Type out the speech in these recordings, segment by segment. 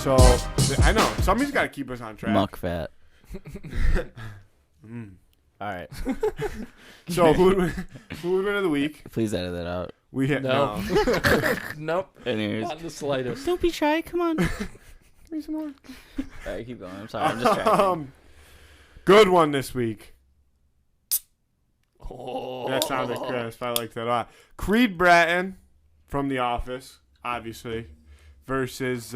So I know somebody's got to keep us on track. Muck fat. All right. So who would win of the week? Please edit that out. We hit No. Nope. Anyways. Not the slightest. Don't be shy. Come on. All Reason more. right, keep going. I'm sorry. I'm just tracking. Good one this week. Oh. That sounded crisp. I like that a lot. Creed Bratton from The Office, obviously, versus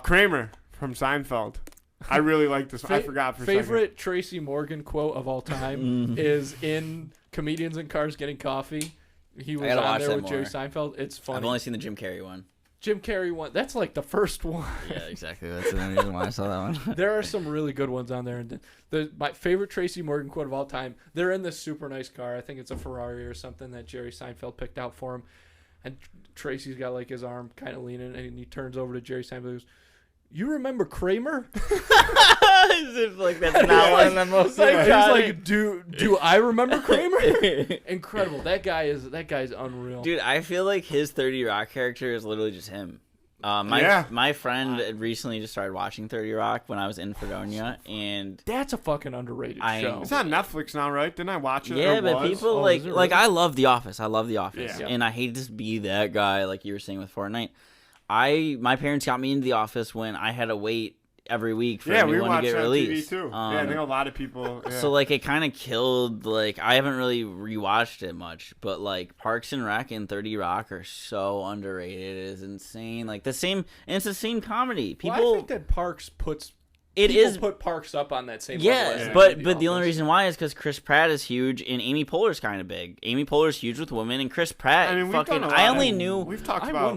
Kramer from Seinfeld. I really like this. I forgot for a favorite Tracy Morgan quote of all time is in Comedians in Cars Getting Coffee. He was on there with Jerry Seinfeld. It's funny. I've only seen the Jim Carrey one. Jim Carrey one. That's like the first one. Yeah, exactly. That's the only reason why I saw that one. There are some really good ones on there. And my favorite Tracy Morgan quote of all time, they're in this super nice car. I think it's a Ferrari or something that Jerry Seinfeld picked out for him. And Tracy's got like his arm kind of leaning, and he turns over to Jerry Seinfeld and goes, "You remember Kramer?" As if like that's not one of the most iconic. He's like, "Do I remember Kramer?" Incredible. That guy's unreal. Dude, I feel like his 30 Rock character is literally just him. My friend recently just started watching 30 Rock when I was in Fredonia, and that's a fucking underrated show. It's on Netflix now, right? Didn't I watch it? Yeah, but people like I love The Office. I love The Office, yeah. and I hate to be that guy like you were saying with Fortnite. My parents got me into The Office when I had to wait every week for a new one to get released. TV too. I think a lot of people. Yeah. So like it kind of killed. Like I haven't really rewatched it much, but like Parks and Rec and 30 Rock are so underrated. It is insane. Like it's the same comedy. People. I think that Parks put Parks up on that same level. Yeah, but the only reason why is because Chris Pratt is huge and Amy Poehler's kind of big. Amy Poehler's huge with women, and Chris Pratt. I mean, we've talked about.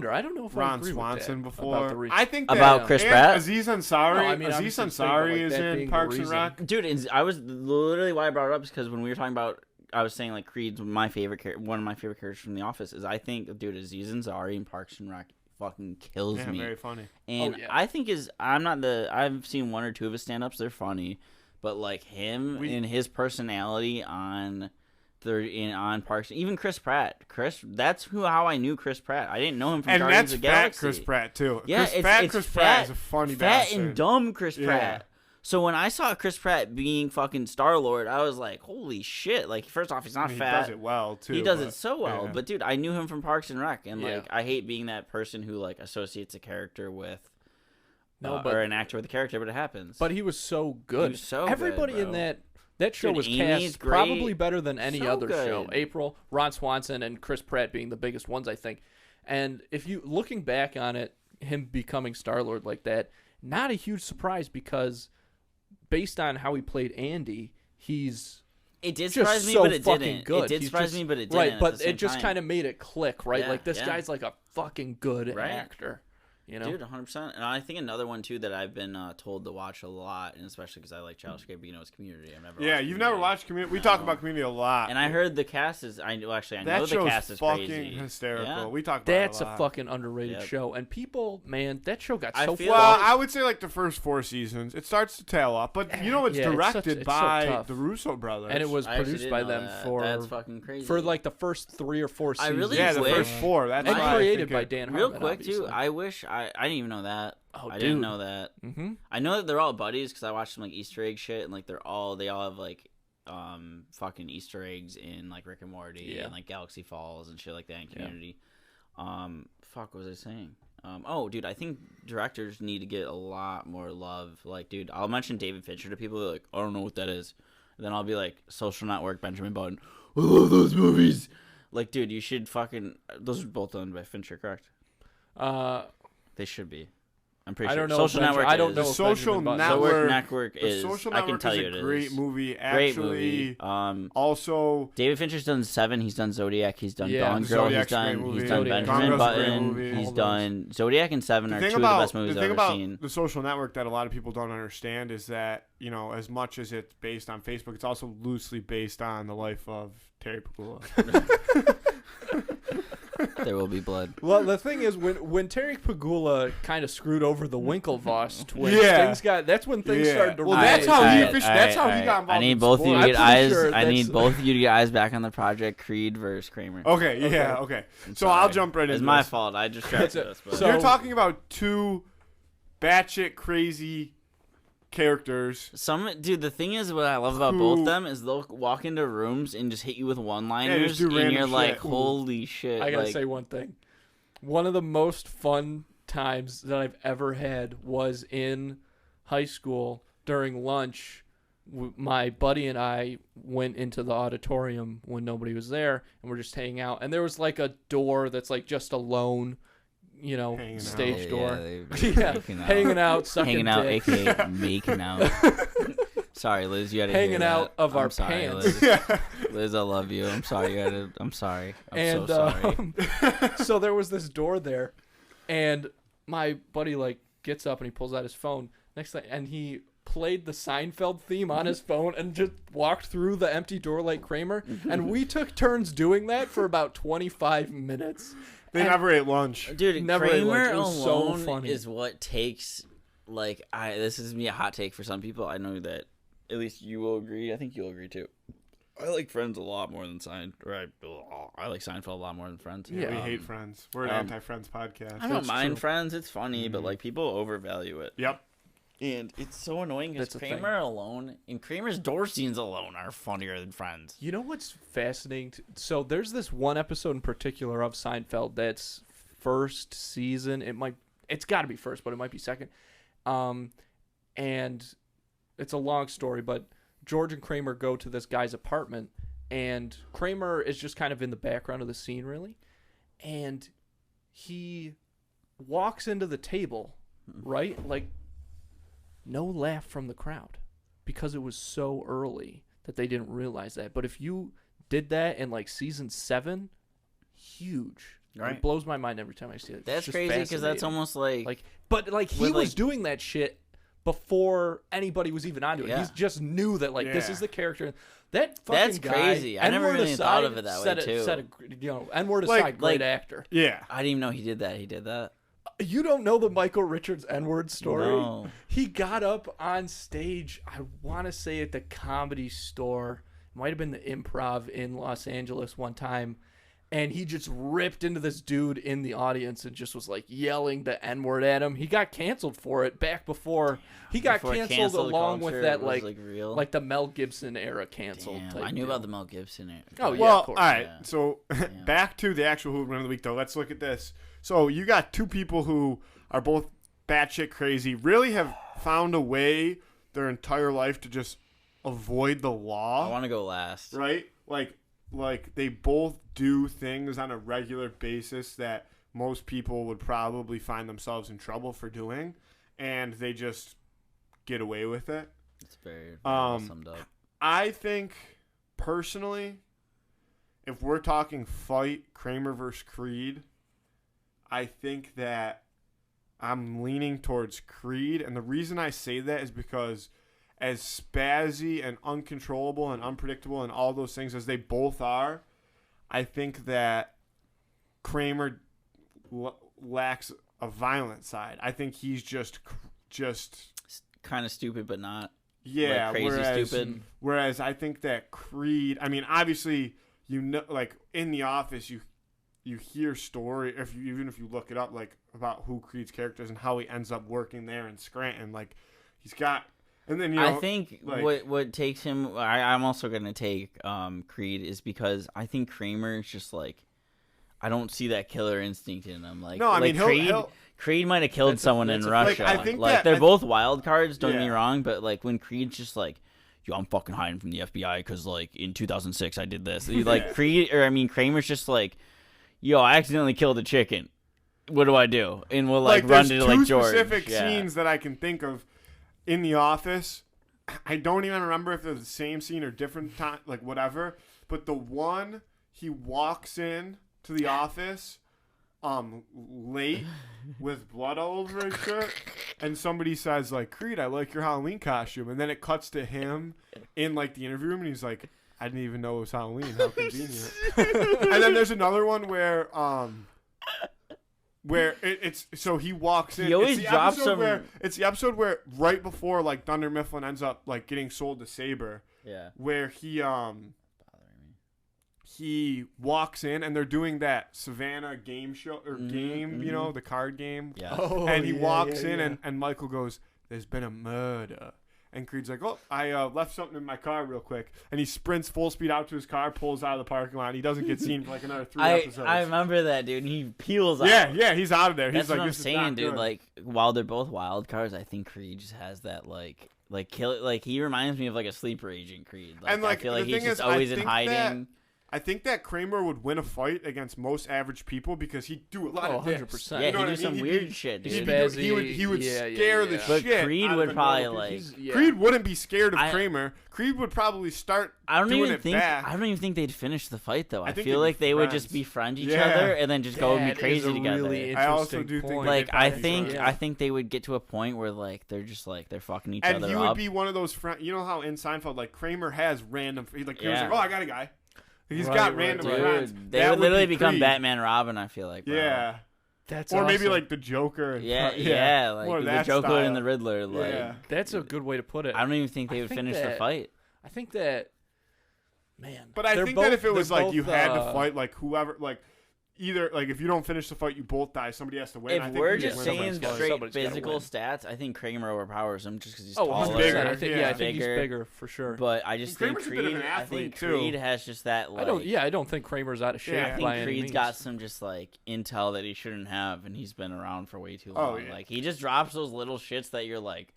I don't know if Ron I agree Swanson with that, before. I think about Chris Pratt. Aziz Ansari. Aziz Ansari is in Parks and Rec. Dude, I was literally why I brought it up is because when we were talking about, I was saying like Creed's one of my favorite characters from The Office is I think dude Aziz Ansari in Parks and Rec fucking kills me. Very funny. And I think I've seen one or two of his stand-ups. They're funny, but like him and his personality on Parks, even Chris Pratt. That's how I knew Chris Pratt. I didn't know him from Guardians of the Galaxy. And that's Chris Pratt too. Yeah, Chris Pratt is a funny bastard. Fat and dumb Chris Pratt. So when I saw Chris Pratt being fucking Star-Lord, I was like, holy shit. Like, first off, he's not fat. He does it well, too. He does it so well. Yeah. But, dude, I knew him from Parks and Rec. And, like, I hate being that person who, like, associates a character with... or an actor with a character, but it happens. But he was so good. He was so Everybody good, in that show was cast probably better than any other show. April, Ron Swanson, and Chris Pratt being the biggest ones, I think. And if you... Looking back on it, him becoming Star-Lord like that, not a huge surprise because... Based on how he played Andy, it did surprise me, but it didn't. Good. It did surprise me, but it didn't. Right, but it just kind of made it click, right? Yeah, like this guy's like a fucking good actor. You know? Dude, 100%. And I think another one, too, that I've been told to watch a lot, and especially because I like Childish Gambino, is Community. You've never watched Community. We talk about Community a lot. And I heard the cast is... I know the cast is crazy. Fucking hysterical. Yeah. We talk about That's it a lot. A fucking underrated show. And people, man, that show got so far. Well, I would say like the first 4 seasons. It starts to tail off. But it's directed by the Russo brothers. And it was produced by them for... That's fucking crazy. For like the first 3 or 4 seasons. I really the first 4. That's and created by Dan Harmon, real quick, obviously. too, I wish... I didn't even know that. Oh, I didn't know that. Mm-hmm. I know that they're all buddies because I watched some like Easter egg shit and like they all have like fucking Easter eggs in like Rick and Morty and like Galaxy Falls and shit like that in Community. What was I saying? Dude, I think directors need to get a lot more love. Like, dude, I'll mention David Fincher to people. They're like, I don't know what that is. And then I'll be like, Social Network, Benjamin Button. I love those movies. Like, dude, you should fucking. Those are both done by Fincher, correct? They should be. I'm pretty sure. I don't know. Social Network. I don't know. The Social Network is. Social I can Network tell is you a it is. great movie. Great movie. Also, David Fincher's done Seven. He's done Zodiac. He's done Gone Girl. Zodiac's He's done Benjamin Button. He's done Zodiac and Seven are two of the best movies I've ever seen. The thing about the Social Network that a lot of people don't understand is that as much as it's based on Facebook, it's also loosely based on the life of Terry Pagula. There will be blood. Well, the thing is, when Terry Pagula kind of screwed over the Winklevoss twins, that's when things started to. Well, that's how he got involved. I need both of you to get eyes. I need both of you to get eyes back on the project. Creed versus Kramer. Okay. So I'll jump right into. It's my fault. I distracted us. So you're talking about two batshit crazy characters. Dude, the thing is, what I love about both of them is they'll walk into rooms and just hit you with one-liners, and you're like, shit. holy shit. I gotta say one thing. One of the most fun times that I've ever had was in high school during lunch. My buddy and I went into the auditorium when nobody was there, and we're just hanging out. And there was like a door that's like just a lone, stage door. Hanging out, sucking dick. AKA making out. Sorry, Liz, you had to hanging hear out that. of I'm our sorry, pants. Liz, I love you. I'm sorry. I'm sorry. I'm so sorry. So there was this door there, and my buddy like gets up and he pulls out his phone. Next thing, and he played the Seinfeld theme on his phone and just walked through the empty door like Kramer. And we took turns doing that for about 25 minutes. They never ate lunch. Dude, never Kramer ate lunch. It was alone so funny. is what takes, this is me a hot take for some people. I know that at least you will agree. I think you'll agree too. I like Friends a lot more than Seinfeld. I like Seinfeld a lot more than Friends. Yeah, we hate Friends. We're an anti-Friends podcast. I don't mind Friends. It's funny, but like people overvalue it. Yep. And it's so annoying because Kramer alone and Kramer's door scenes alone are funnier than Friends. You know what's fascinating? So there's this one episode in particular of Seinfeld that's first season. It's got to be first, but it might be second. And it's a long story, but George and Kramer go to this guy's apartment, and Kramer is just kind of in the background of the scene, really. And he walks into the table, right? Like, no laugh from the crowd because it was so early that they didn't realize that. But if you did that in like season 7, huge. Right. It blows my mind every time I see it. That's crazy because that's almost like he was doing that shit before anybody was even onto it. Yeah. He just knew that this is the character. That fucking that's guy, crazy. I never really thought of it that way too. N-word aside, great actor. Yeah, I didn't even know he did that. He did that. You don't know the Michael Richards N-word story? No. He got up on stage, I want to say at the Comedy Store. It might have been the Improv in Los Angeles one time. And he just ripped into this dude in the audience and just was like yelling the N-word at him. He got canceled for it back before. He got canceled along with that like the Mel Gibson era canceled. Damn, I knew about the Mel Gibson era. Oh, yeah, well, of course. All right. Yeah. So back to the actual Hoopman of the Week, though. Let's look at this. So you got two people who are both batshit crazy, really have found a way their entire life to just avoid the law. I want to go last. Right? Like they both do things on a regular basis that most people would probably find themselves in trouble for doing, and they just get away with it. It's very well summed up. I think, personally, if we're talking fight, Kramer versus Creed, I think that I'm leaning towards Creed, and the reason I say that is because as spazzy and uncontrollable and unpredictable and all those things as they both are, I think that Kramer lacks a violent side. I think he's just kind of stupid, but not crazy stupid. Whereas I think that Creed, I mean, obviously, like in The Office, you hear story, even if you look it up, like about who Creed's character is and how he ends up working there in Scranton. Like he's got, and then I think what takes him. I'm also gonna take Creed is because I think Kramer is just like, I don't see that killer instinct in him. Like no, I mean Creed might have killed someone in Russia. I think they're both wild cards. Don't get me wrong, but like when Creed's just like, yo, I'm fucking hiding from the FBI because like in 2006 I did this. Like Kramer's just like, yo, I accidentally killed a chicken. What do I do? And we'll like run to like George. There's two specific scenes that I can think of in The Office. I don't even remember if they're the same scene or different time, like whatever. But the one he walks in to the office late with blood all over his shirt, and somebody says like, Creed, I like your Halloween costume, and then it cuts to him in like the interview room, and he's like, I didn't even know it was Halloween. How convenient. And then there's another one where it's so he walks in. He always drops some. It's the episode where right before like Dunder Mifflin ends up like getting sold to Saber. Yeah. Where he he walks in and they're doing that Savannah game show or game, you know, the card game. Yeah. Oh, and he walks in and Michael goes, "There's been a murder." And Creed's like, "Oh, I left something in my car real quick." And he sprints full speed out to his car, pulls out of the parking lot. And he doesn't get seen for like another 3 episodes. I remember that, dude. And he peels out. Yeah, he's out of there. That's He's like, what I'm this saying, is not dude. good. Like, while they're both wild cards, I think Creed just has that, kill. Like, he reminds me of, like, a sleeper agent Creed. Like, And, like, I feel the like he's thing just is, always I in think hiding. I think that Kramer would win a fight against most average people because he'd do a lot of 100%. dips. Yeah, You know he'd what do I some mean? weird shit, dude. He would scare the But shit. Creed out of would a probably, normal like... people. Creed wouldn't be scared of Kramer. Creed would probably start doing it back. I don't even think they'd finish the fight, though. I think feel they'd like be they would friends. just befriend each other and then just go and be crazy together. Really I also interesting do think point. Like, they'd I probably think be I think they would get to a point where, like, they're just, like, they're fucking each other up. And he would be one of those friends. You know how in Seinfeld, like, Kramer has random... Like, Kramer's like, "Oh, I got a guy." He's got random friends. Dude, they would literally become Creed. Batman Robin, I feel like. Bro. Yeah. That's or maybe awesome. like the Joker. Yeah, like More the that Joker style. and the Riddler. Like, Yeah. That's a good way to put it. I don't even think they would finish the fight. I think that, man. But I think that if it was like you had to fight like whoever, like either like if you don't finish the fight, you both die. Somebody has to win. If we're just saying straight physical stats, I think Kramer overpowers him just because he's taller. He's bigger. I think he's bigger for sure. But I just think Creed. I think too. Creed has just that. Like, I don't think Kramer's out of shape. I think Creed's got some just like intel that he shouldn't have, and he's been around for way too long. Oh, yeah. Like he just drops those little shits that you're like,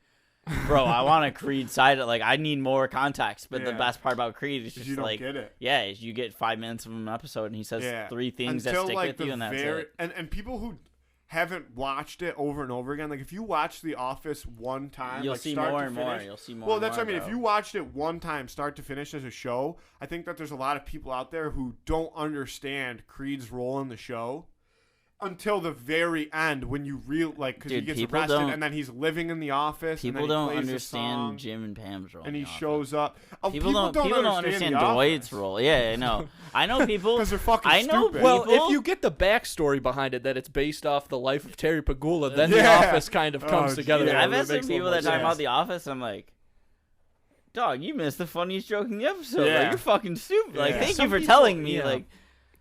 bro, I want a Creed side. Like I need more context. But the best part about Creed is just you don't like, get it. Yeah, is you get 5 minutes of an episode, and he says 3 things that stick with you, and that's it. And people who haven't watched it over and over again, like if you watch The Office one time, you'll like see start more to and finish, more. You'll see more. Well, that's what what I mean. If you watched it one time, start to finish as a show, I think that there's a lot of people out there who don't understand Creed's role in the show until the very end when you because he gets arrested and then he's living in the office. People and then he don't plays understand Jim and Pam's role, and he shows up. People don't understand Dwight's role. Yeah, I know. I know people because they're fucking stupid. Well, if you get the backstory behind it, that it's based off the life of Terry Pagula, then The Office kind of comes together. Dude, I've had some people that talk about The Office. I'm like, dog, you missed the funniest joke in the episode. Yeah. Like, you're fucking stupid. Like, thank you for telling me. Like,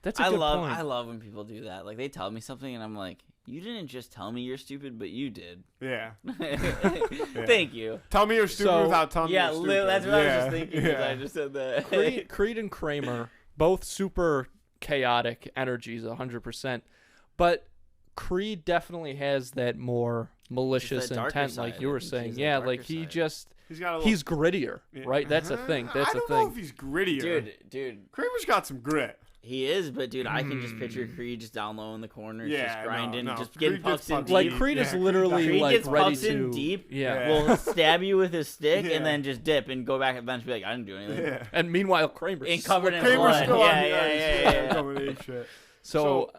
that's a good point. I love when people do that. Like, they tell me something, and I'm like, you didn't just tell me you're stupid, but you did. Yeah. Thank you. Tell me you're stupid without telling me you're stupid. Yeah, that's what I was just thinking because I just said that. Creed and Kramer, both super chaotic energies, 100%. But Creed definitely has that more malicious intent, like you were saying. Yeah, like he's grittier, right? That's a thing. That's a thing. I don't know if he's grittier. Dude. Kramer's got some grit. He is, but dude, I can just picture Creed just down low in the corner, just grinding, just Creed getting pucks in deep. Like Creed is literally Creed like gets ready pucks in to deep. Yeah. Will stab you with his stick and then just dip and go back at the bench and be like, I didn't do anything. Yeah. And meanwhile, Kramer's covered in Kramer's blood. still on Yeah. shit. So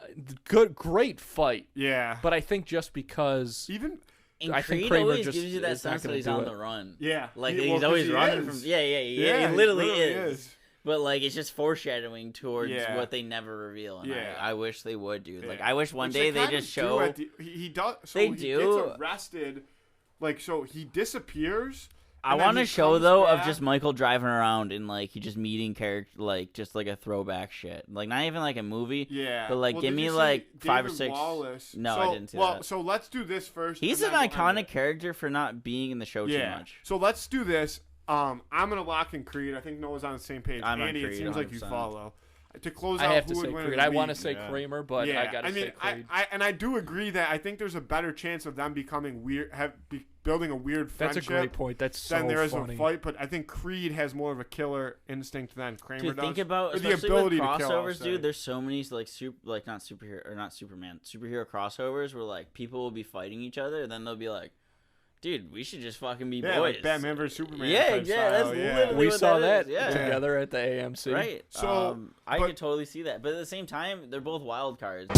great fight. Yeah. But I think just because And I Creed think Kramer always just gives you that is not sense that gonna he's do on it. the run. Yeah. Like he's always running from. Yeah. He literally is. But like it's just foreshadowing towards what they never reveal. And I wish they would, dude. Like I wish one day they just show. He does. So they he do. gets arrested. Like so, he disappears. I want a show though of just Michael driving around and like he just meeting character, like just like a throwback shit. Like not even like a movie. Yeah. But like give me like 5 or 6. Wallace? No, so, I didn't see that. So let's do this first. He's an iconic character for not being in the show too much. So let's do this. I'm gonna lock in Creed. I think Noah's on the same page. I'm Andy, on Creed, it seems 100%. like you follow. To close I out, have who to would say win Creed. in I the want to league? say Kramer, but I gotta say Creed. I do agree that I think there's a better chance of them becoming weird, building a weird friendship. That's a great point. That's so Then there is funny. a fight, but I think Creed has more of a killer instinct than Kramer Dude, does. think about or the especially ability with to kill, crossovers, dude. There's so many like not superhero crossovers where like people will be fighting each other, and then they'll be like, "Dude, we should just fucking be boys." Like Batman vs Superman. Yeah, type style. that's literally we what saw that that is. together at the AMC. Right. So, I could totally see that, but at the same time, they're both wild cards.